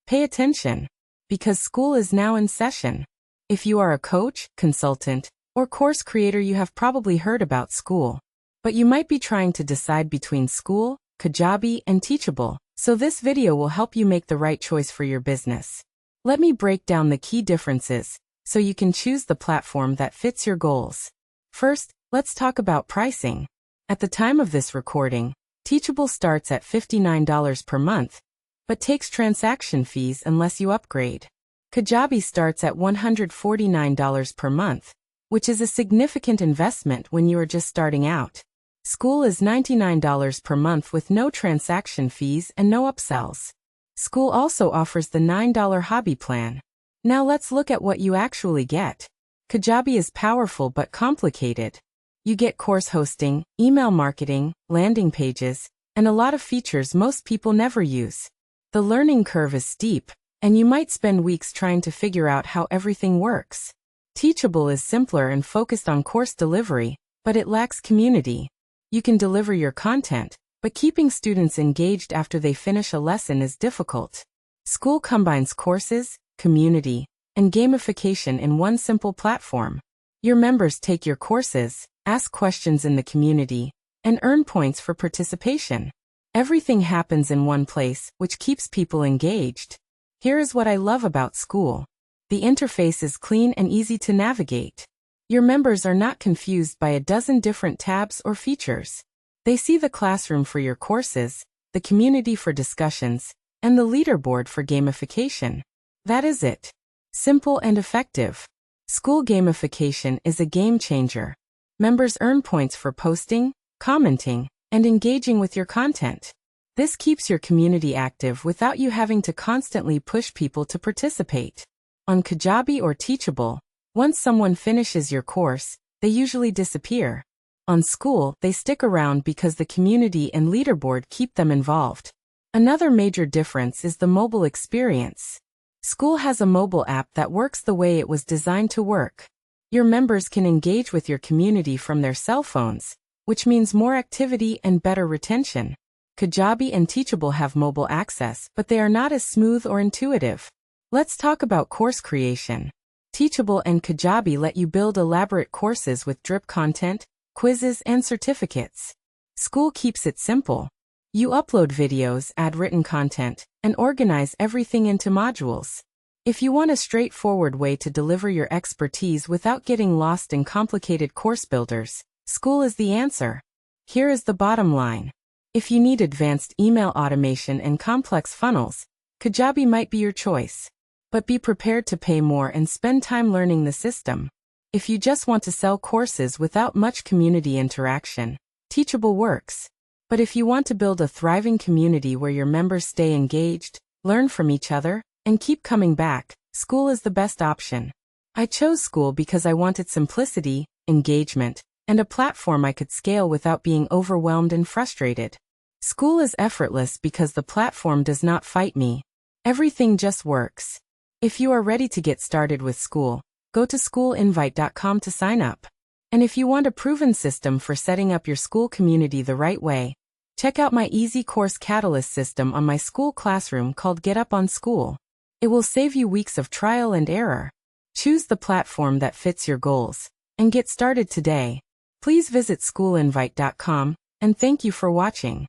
Pay attention, because school is now in session. If you are a coach, consultant, or course creator, you have probably heard about Skool. But you might be trying to decide between Skool, Kajabi, and Teachable, so this video will help you make the right choice for your business. Let me break down the key differences, so you can choose the platform that fits your goals. First, let's talk about pricing. At the time of this recording, Teachable starts at $59 per month, but takes transaction fees unless you upgrade. Kajabi starts at $149 per month, which is a significant investment when you are just starting out. Skool is $99 per month with no transaction fees and no upsells. Skool also offers the $9 hobby plan. Now let's look at what you actually get. Kajabi is powerful but complicated. You get course hosting, email marketing, landing pages, and a lot of features most people never use. The learning curve is steep, and you might spend weeks trying to figure out how everything works. Teachable is simpler and focused on course delivery, but it lacks community. You can deliver your content, but keeping students engaged after they finish a lesson is difficult. Skool combines courses, community, and gamification in one simple platform. Your members take your courses, ask questions in the community, and earn points for participation. Everything happens in one place, which keeps people engaged. Here is what I love about Skool. The interface is clean and easy to navigate. Your members are not confused by a dozen different tabs or features. They see the classroom for your courses, the community for discussions, and the leaderboard for gamification. That is it. Simple and effective. Skool gamification is a game changer. Members earn points for posting, commenting, and engaging with your content. This keeps your community active without you having to constantly push people to participate. On Kajabi or Teachable, once someone finishes your course, they usually disappear. On Skool, they stick around because the community and leaderboard keep them involved. Another major difference is the mobile experience. Skool has a mobile app that works the way it was designed to work. Your members can engage with your community from their cell phones, which means more activity and better retention. Kajabi and Teachable have mobile access, but they are not as smooth or intuitive. Let's talk about course creation. Teachable and Kajabi let you build elaborate courses with drip content, quizzes, and certificates. Skool keeps it simple. You upload videos, add written content, and organize everything into modules. If you want a straightforward way to deliver your expertise without getting lost in complicated course builders, Skool is the answer. Here is the bottom line. If you need advanced email automation and complex funnels, Kajabi might be your choice. But be prepared to pay more and spend time learning the system. If you just want to sell courses without much community interaction, Teachable works. But if you want to build a thriving community where your members stay engaged, learn from each other, and keep coming back, Skool is the best option. I chose Skool because I wanted simplicity, engagement, and a platform I could scale without being overwhelmed and frustrated. Skool is effortless because the platform does not fight me. Everything just works. If you are ready to get started with Skool, go to schoolinvite.com to sign up. And if you want a proven system for setting up your Skool community the right way, check out my easy course catalyst system on my Skool classroom called Get Up On Skool. It will save you weeks of trial and error. Choose the platform that fits your goals, and get started today. Please visit schoolinvite.com, and thank you for watching.